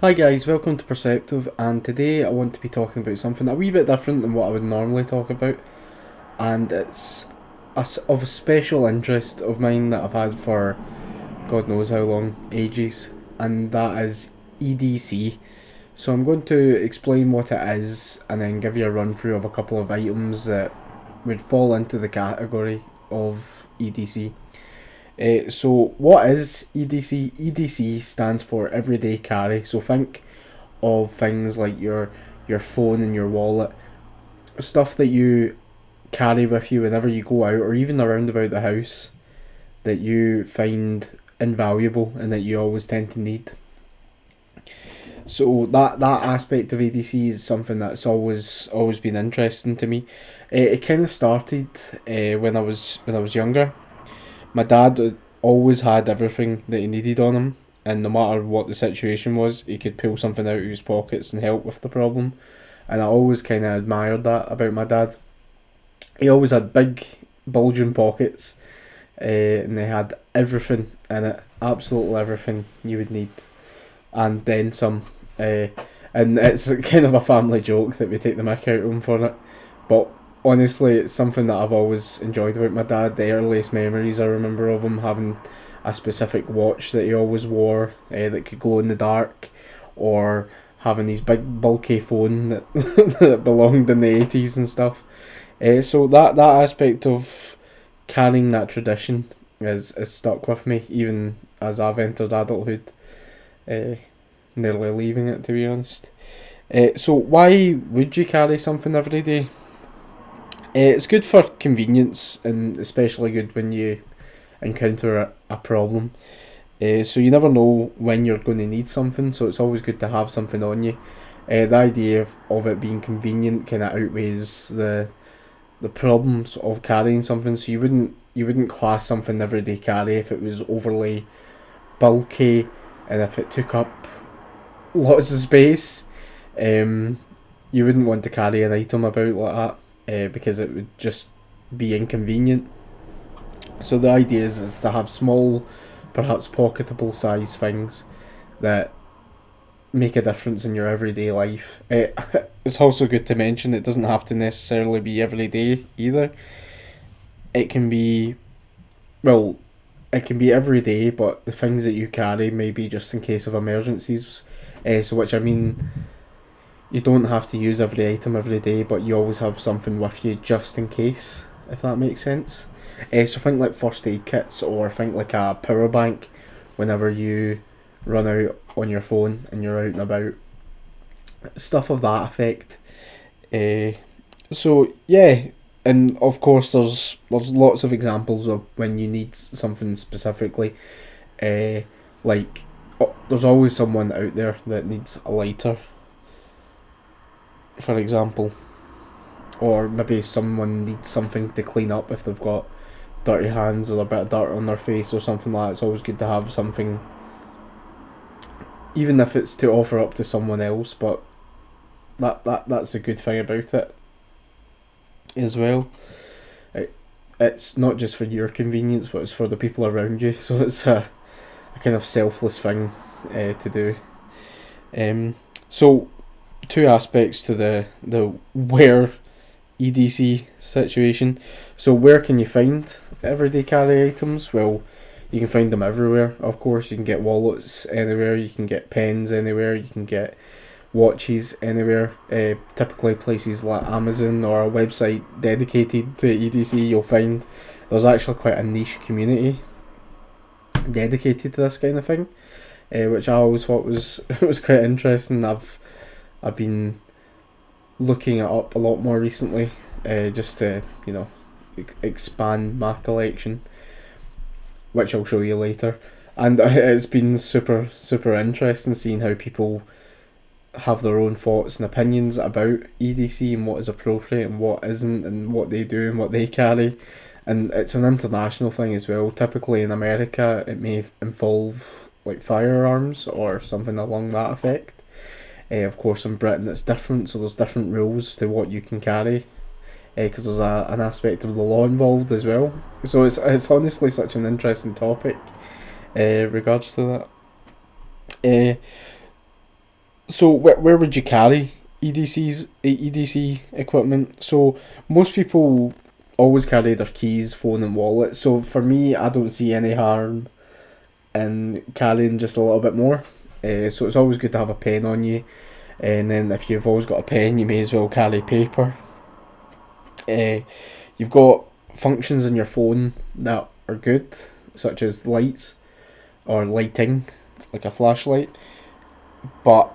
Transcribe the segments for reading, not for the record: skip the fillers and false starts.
Hi guys, welcome to Perceptive, and today I want to be talking about something a wee bit different than what I would normally talk about, and it's of a special interest of mine that I've had for God knows how long, ages, and that is EDC. So I'm going to explain what it is and then give you a run through of a couple of items that would fall into the category of EDC. So what is EDC? EDC stands for everyday carry. So think of things like your phone and your wallet, stuff that you carry with you whenever you go out or even around about the house that you find invaluable and that you always tend to need. So that aspect of EDC is something that's always been interesting to me. It kind of started when I was younger. My dad always had everything that he needed on him, and no matter what the situation was, he could pull something out of his pockets and help with the problem. And I always kind of admired that about my dad. He always had big, bulging pockets, and they had everything in it, absolutely everything you would need, and then some. And it's kind of a family joke that we take the mick out of him for it, but honestly, it's something that I've always enjoyed about my dad. The earliest memories I remember of him having a specific watch that he always wore that could glow in the dark, or having his big bulky phone that that belonged in the 80s and stuff. So that aspect of carrying that tradition is stuck with me even as I've entered adulthood. Uh, Nearly leaving it, to be honest. So why would you carry something every day? It's good for convenience, and especially good when you encounter a problem. So you never know when you're going to need something, so it's always good to have something on you. The idea of it being convenient kind of outweighs the problems of carrying something. So you wouldn't class something everyday carry if it was overly bulky and if it took up lots of space. You wouldn't want to carry an item about like that because it would just be inconvenient. So the idea is to have small, perhaps pocketable size things that make a difference in your everyday life. It's also good to mention it doesn't have to necessarily be every day either. It can be, well, it can be every day, but the things that you carry may be just in case of emergencies. So which I mean, you don't have to use every item every day, but you always have something with you just in case, if that makes sense. So think like first aid kits, or think like a power bank whenever you run out on your phone and you're out and about. Stuff of that effect. So yeah, and of course there's lots of examples of when you need something specifically. Like there's always someone out there that needs a lighter, for example, or maybe someone needs something to clean up if they've got dirty hands or a bit of dirt on their face or something like that. It's always good to have something, even if it's to offer up to someone else, but that's a good thing about it as well. It's not just for your convenience, but it's for the people around you, so it's a kind of selfless thing to do. So two aspects to the where EDC situation. So where can you find everyday carry items? Well, you can find them everywhere. Of course, you can get wallets anywhere. You can get pens anywhere. You can get watches anywhere. Typically places like Amazon or a website dedicated to EDC, you'll find there's actually quite a niche community dedicated to this kind of thing, which I always thought was was quite interesting. I've been looking it up a lot more recently, just to expand my collection, which I'll show you later. And it's been super interesting seeing how people have their own thoughts and opinions about EDC and what is appropriate and what isn't, and what they do and what they carry. And it's an international thing as well. Typically in America it may involve like firearms or something along that effect. Of course in Britain it's different, so there's different rules to what you can carry, because there's an aspect of the law involved as well. So it's honestly such an interesting topic regards to that. So where would you carry EDC equipment? So most people always carry their keys, phone, and wallet. So for me, I don't see any harm in carrying just a little bit more. So it's always good to have a pen on you, and then if you've always got a pen, you may as well carry paper. You've got functions on your phone that are good, such as lights or lighting, like a flashlight, but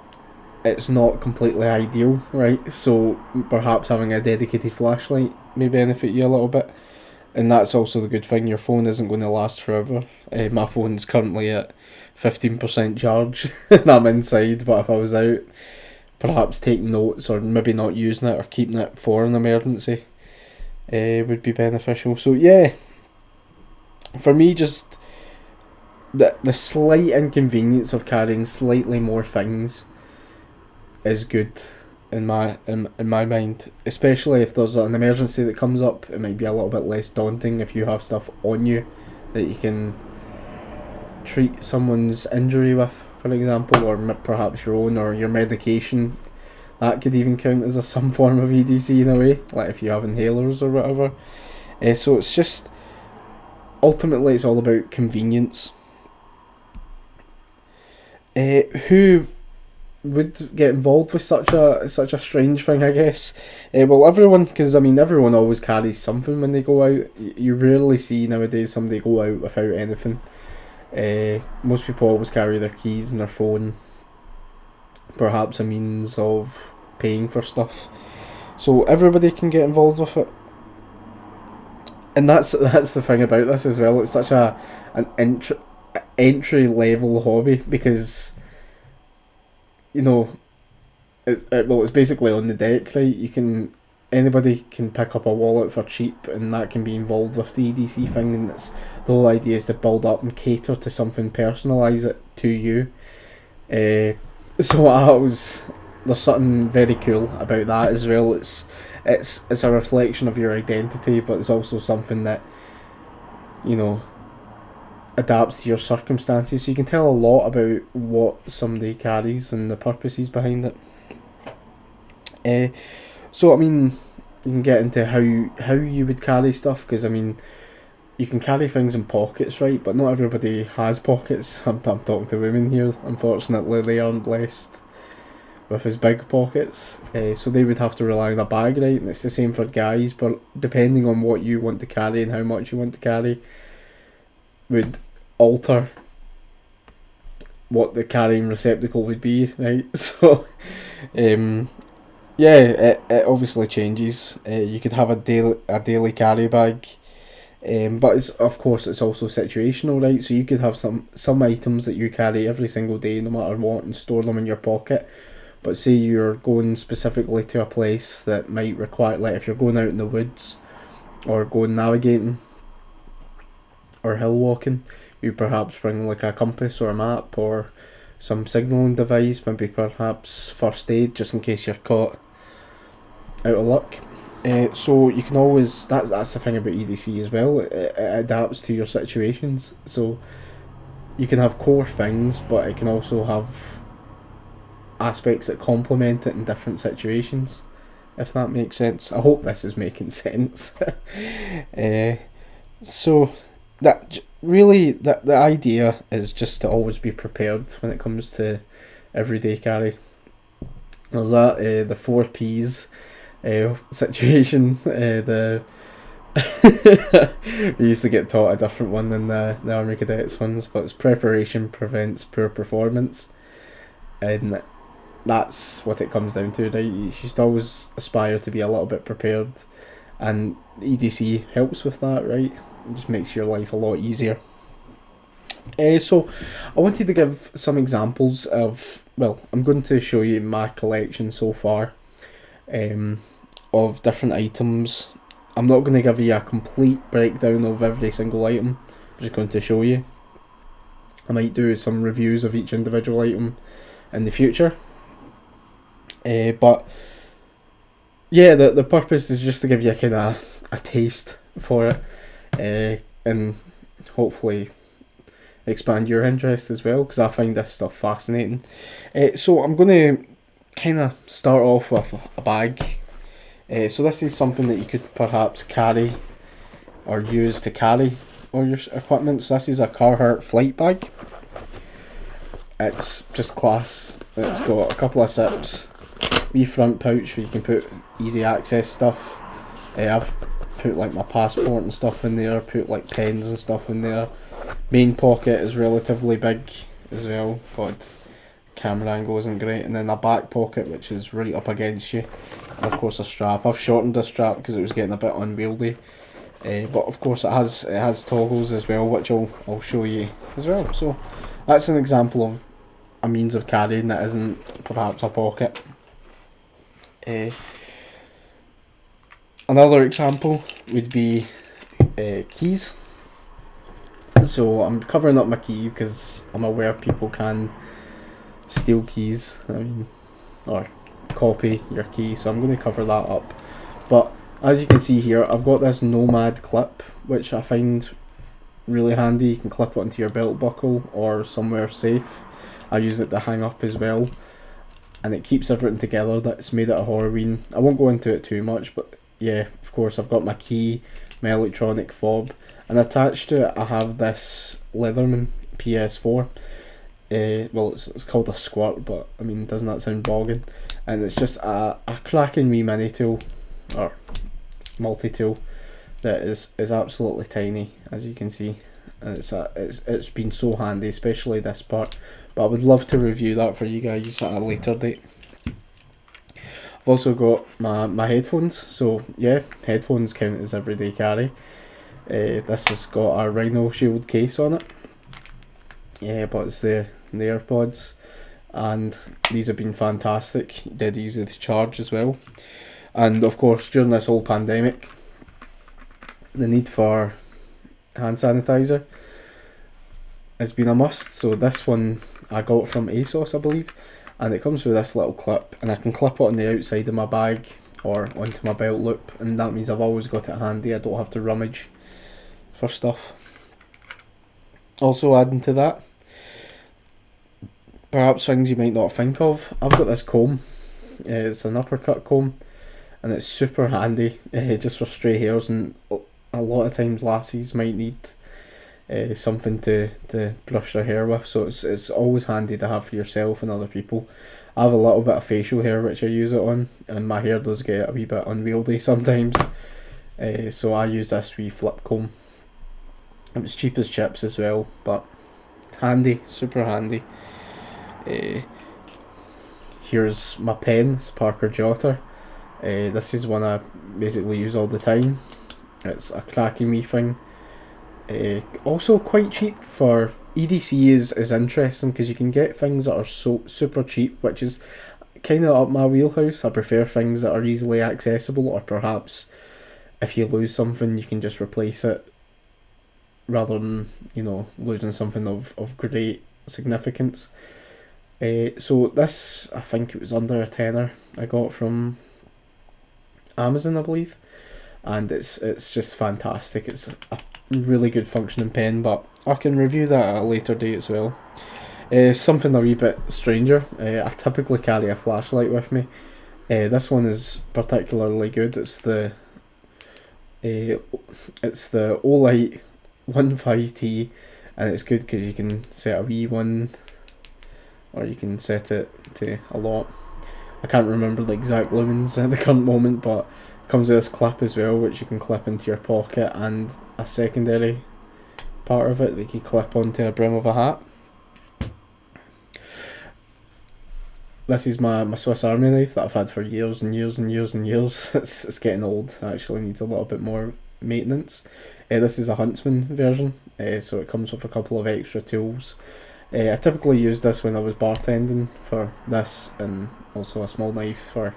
it's not completely ideal, right? So perhaps having a dedicated flashlight may benefit you a little bit, and that's also the good thing. Your phone isn't going to last forever. My phone's currently at 15% charge, and I'm inside. But if I was out, perhaps taking notes or maybe not using it or keeping it for an emergency, would be beneficial. So yeah, for me, just the slight inconvenience of carrying slightly more things is good in my mind, especially if there's an emergency that comes up. It might be a little bit less daunting if you have stuff on you that you can treat someone's injury with, for example, or perhaps your own or your medication. That could even count as some form of EDC in a way, like if you have inhalers or whatever. So it's just, ultimately it's all about convenience. Who would get involved with such a strange thing, I guess? Well, everyone, because I mean everyone always carries something when they go out. You rarely see nowadays somebody go out without anything. Most people always carry their keys and their phone, perhaps a means of paying for stuff, so everybody can get involved with it. And that's the thing about this as well. It's such an entry level hobby, because you know it's basically on the deck, right? Anybody can pick up a wallet for cheap, and that can be involved with the EDC thing. And the whole idea is to build up and cater to something, personalise it to you. So there's something very cool about that as well. It's a reflection of your identity, but it's also something that, you know, adapts to your circumstances. So you can tell a lot about what somebody carries and the purposes behind it. So I mean, you can get into how you would carry stuff, because I mean, you can carry things in pockets, right? But not everybody has pockets. I'm talking to women here. Unfortunately, they aren't blessed with as big pockets, so they would have to rely on a bag, right? And it's the same for guys, but depending on what you want to carry and how much you want to carry would alter what the carrying receptacle would be, right? So yeah, it obviously changes. You could have a daily carry bag, but of course it's also situational, right? So you could have some items that you carry every single day, no matter what, and store them in your pocket. But say you're going specifically to a place that might require, like if you're going out in the woods or going navigating or hill walking, you perhaps bring like a compass or a map or some signalling device, maybe perhaps first aid, just in case you're caught out of luck. So you can always, that's the thing about EDC as well, it adapts to your situations. So you can have core things, but it can also have aspects that complement it in different situations, if that makes sense. I hope this is making sense. So that really, the idea is just to always be prepared when it comes to everyday carry. There's that, the 4Ps situation. We used to get taught a different one than the Army Cadets ones, but it's preparation prevents poor performance, and that's what it comes down to, right? You should always aspire to be a little bit prepared, and EDC helps with that, right? It just makes your life a lot easier. So I wanted to give some examples of, well, I'm going to show you my collection so far, of different items. I'm not going to give you a complete breakdown of every single item. I'm just going to show you. I might do some reviews of each individual item in the future. But yeah, the purpose is just to give you a kind of a taste for it, and hopefully expand your interest as well, because I find this stuff fascinating. So I'm going to kind of start off with a bag. So this is something that you could perhaps carry or use to carry all your equipment. So this is a Carhartt flight bag. It's just class. It's got a couple of zips, wee front pouch where you can put easy access stuff. I've put like my passport and stuff in there, put like pens and stuff in there. Main pocket is relatively big as well. God, camera angle isn't great. And then a back pocket which is right up against you. And of course a strap. I've shortened the strap because it was getting a bit unwieldy. But of course it has toggles as well, which I'll show you as well. So that's an example of a means of carrying that isn't perhaps a pocket. Another example would be keys. So I'm covering up my key because I'm aware people can steal keys, or copy your key, so I'm going to cover that up. But as you can see here, I've got this Nomad clip, which I find really handy. You can clip it onto your belt buckle or somewhere safe. I use it to hang up as well, and it keeps everything together. That's made it a Halloween. I won't go into it too much, but yeah, of course I've got my key, my electronic fob, and attached to it I have this Leatherman PS4. Well, it's called a squirt, but I mean, doesn't that sound bogging? And it's just a cracking wee mini tool, or multi-tool, that is absolutely tiny, as you can see. And it's been so handy, especially this part. But I would love to review that for you guys at a later date. I've also got my headphones. So yeah, headphones count as everyday carry. This has got a Rhino Shield case on it. Yeah, but it's the AirPods, and these have been fantastic. Dead easy to charge as well. And of course, during this whole pandemic, the need for hand sanitizer has been a must. So this one I got from ASOS, I believe, and it comes with this little clip, and I can clip it on the outside of my bag or onto my belt loop, and that means I've always got it handy. I don't have to rummage for stuff. Also adding to that, perhaps things you might not think of, I've got this comb. It's an uppercut comb, and it's super handy just for stray hairs, and a lot of times lassies might need something to brush their hair with, so it's always handy to have for yourself and other people. I have a little bit of facial hair which I use it on, and my hair does get a wee bit unwieldy sometimes, so I use this wee flip comb. It was cheap as chips as well, but handy, super handy. Here's my pen. It's a Parker Jotter. This is one I basically use all the time. It's a cracking wee thing. Also quite cheap. For EDC is interesting because you can get things that are so super cheap, which is kind of up my wheelhouse. I prefer things that are easily accessible, or perhaps if you lose something you can just replace it, rather than, you know, losing something of great significance. So this, I think it was under a tenner, I got from Amazon, I believe, and it's just fantastic. It's a really good functioning pen, but I can review that at a later date as well. Something a wee bit stranger, I typically carry a flashlight with me. This one is particularly good. It's the Olight 15T, and it's good because you can set a wee one, or you can set it to a lot. I can't remember the exact lumens at the current moment, but it comes with this clip as well, which you can clip into your pocket, and a secondary part of it that you can clip onto a brim of a hat. This is my Swiss Army knife that I've had for years and years and years and years. It's getting old, actually needs a little bit more maintenance. This is a Huntsman version, so it comes with a couple of extra tools. I typically use this when I was bartending for this, and also a small knife for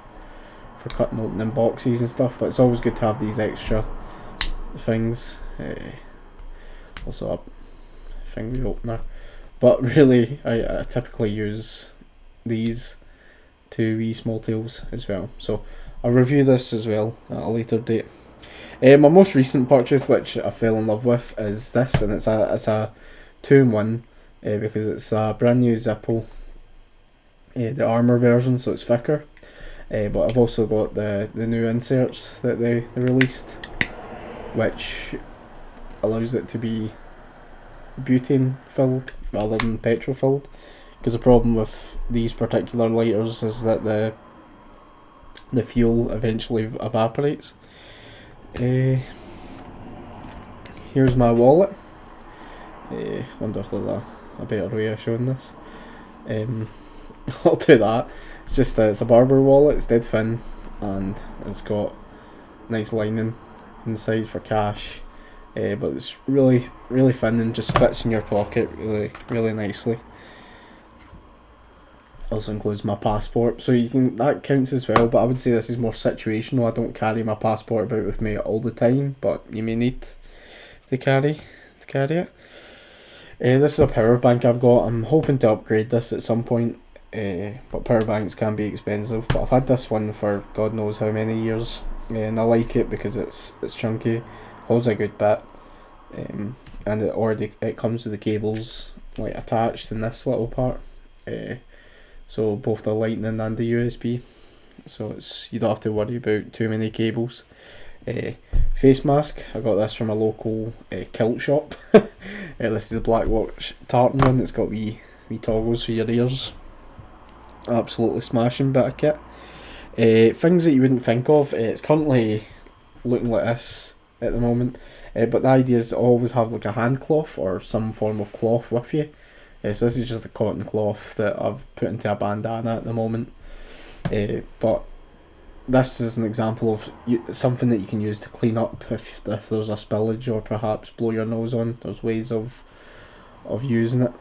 cutting opening boxes and stuff, but it's always good to have these extra things. Also a finger opener, but really I typically use these two wee small tools as well, so I'll review this as well at a later date. My most recent purchase, which I fell in love with, is this, and it's a 2-in-1 because it's a brand new Zippo, the armour version, so it's thicker. But I've also got the new inserts that they released, which allows it to be butane filled rather than petrol filled. Because the problem with these particular lighters is that the fuel eventually evaporates. Here's my wallet. Wonder if there's a better way of showing this. I'll do that. It's just it's a barber wallet. It's dead thin, and it's got nice lining inside for cash. But it's really thin and just fits in your pocket really nicely. Also includes my passport, so that counts as well. But I would say this is more situational. I don't carry my passport about with me all the time, but you may need to carry it. This is a power bank I've got. I'm hoping to upgrade this at some point. But power banks can be expensive. But I've had this one for God knows how many years, and I like it because it's chunky, holds a good bit, and it comes with the cables like attached in this little part. So both the lightning and the USB. So you don't have to worry about too many cables. Face mask. I got this from a local kilt shop. This is the Black Watch tartan one. It's got wee toggles for your ears. Absolutely smashing bit of kit. Things that you wouldn't think of. It's currently looking like this at the moment. But the idea is to always have like a hand cloth or some form of cloth with you. So this is just a cotton cloth that I've put into a bandana at the moment. But this is an example of something that you can use to clean up if there's a spillage or perhaps blow your nose on. There's ways of using it.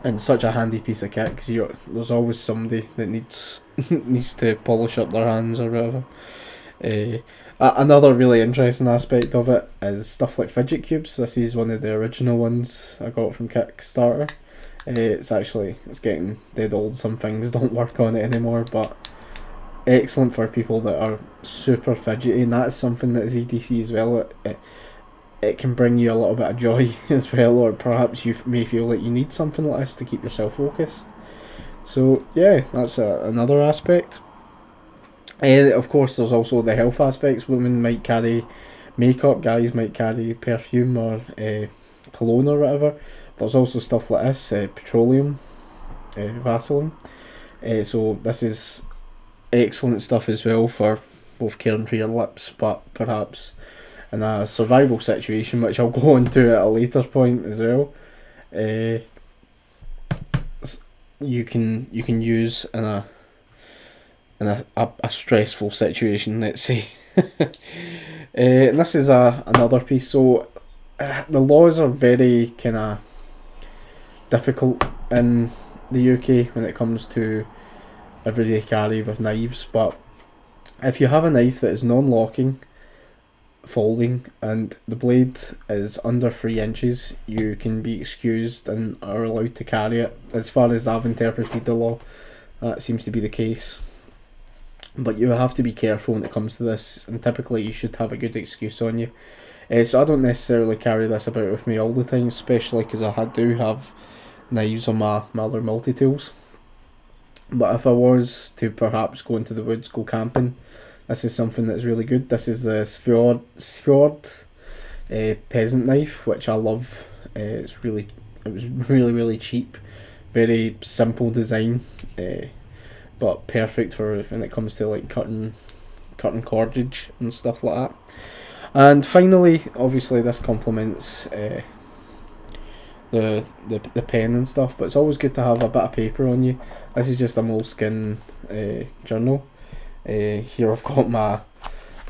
And such a handy piece of kit because there's always somebody that needs to polish up their hands or whatever. Another really interesting aspect of it is stuff like fidget cubes. This is one of the original ones I got from Kickstarter. It's getting dead old. Some things don't work on it anymore, but excellent for people that are super fidgety, and that's something that is EDC as well. It can bring you a little bit of joy as well, or perhaps you may feel like you need something like this to keep yourself focused. So yeah, that's another aspect. Of course, there's also the health aspects. Women might carry makeup, guys might carry perfume or cologne or whatever. There's also stuff like this, petroleum, Vaseline. So this is excellent stuff as well for both caring for your lips, but perhaps in a survival situation, which I'll go on to at a later point as well. You can use in a stressful situation, let's say. And this is another piece. So the laws are very kind of difficult in the UK when it comes to everyday carry with knives, but if you have a knife that is non-locking, folding, and the blade is under 3 inches, you can be excused and are allowed to carry it. As far as I've interpreted the law, that seems to be the case. But you have to be careful when it comes to this, and typically you should have a good excuse on you. So I don't necessarily carry this about with me all the time, especially because I do have knives on my other multi-tools. But if I was to perhaps go into the woods, go camping, this is something that's really good. This is the Fjord peasant knife, which I love. It was really cheap, very simple design, but perfect for when it comes to like cutting cordage and stuff like that. And finally, obviously this complements the pen and stuff, but it's always good to have a bit of paper on you. This is just a moleskin journal. Here I've got my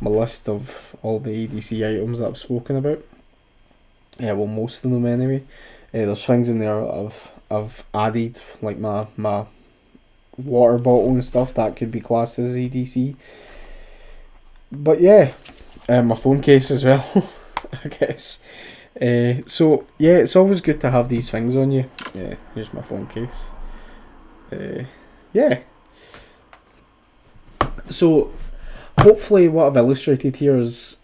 list of all the EDC items that I've spoken about. Well, most of them anyway. There's things in there that I've added, like my water bottle and stuff that could be classed as EDC. But yeah, my phone case as well, I guess. So yeah, it's always good to have these things on you. Yeah, here's my phone case. Yeah. So hopefully what I've illustrated here is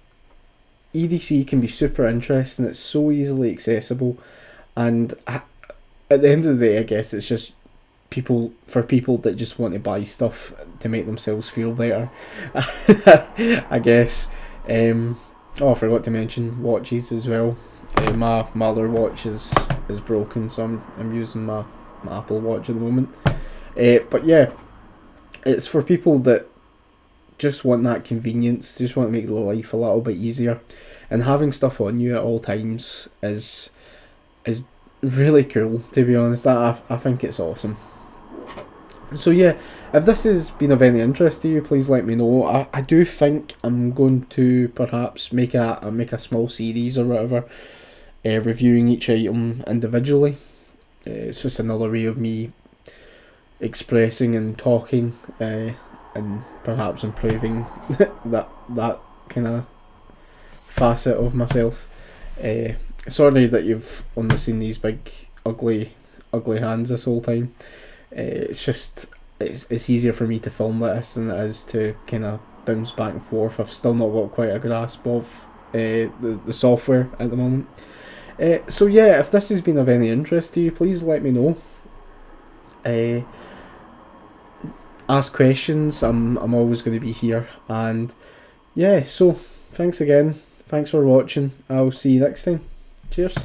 EDC can be super interesting. It's so easily accessible, And at the end of the day, I guess it's just people that just want to buy stuff to make themselves feel better. I guess. Oh, I forgot to mention watches as well. My other watch is broken, so I'm using my Apple Watch at the moment. But yeah, it's for people that just want that convenience, just want to make their life a little bit easier, and having stuff on you at all times is really cool. To be honest, I think it's awesome. So yeah, if this has been of any interest to you, please let me know. I do think I'm going to perhaps make a small series or whatever, reviewing each item individually. It's just another way of me expressing and talking, and perhaps improving that kind of facet of myself. Sorry that you've only seen these big ugly hands this whole time. It's just it's easier for me to film this than it is to kind of bounce back and forth. I've still not got quite a grasp of the software at the moment. So yeah, if this has been of any interest to you, please let me know. Ask questions. I'm always going to be here, and yeah. So thanks again. Thanks for watching. I'll see you next time. Cheers.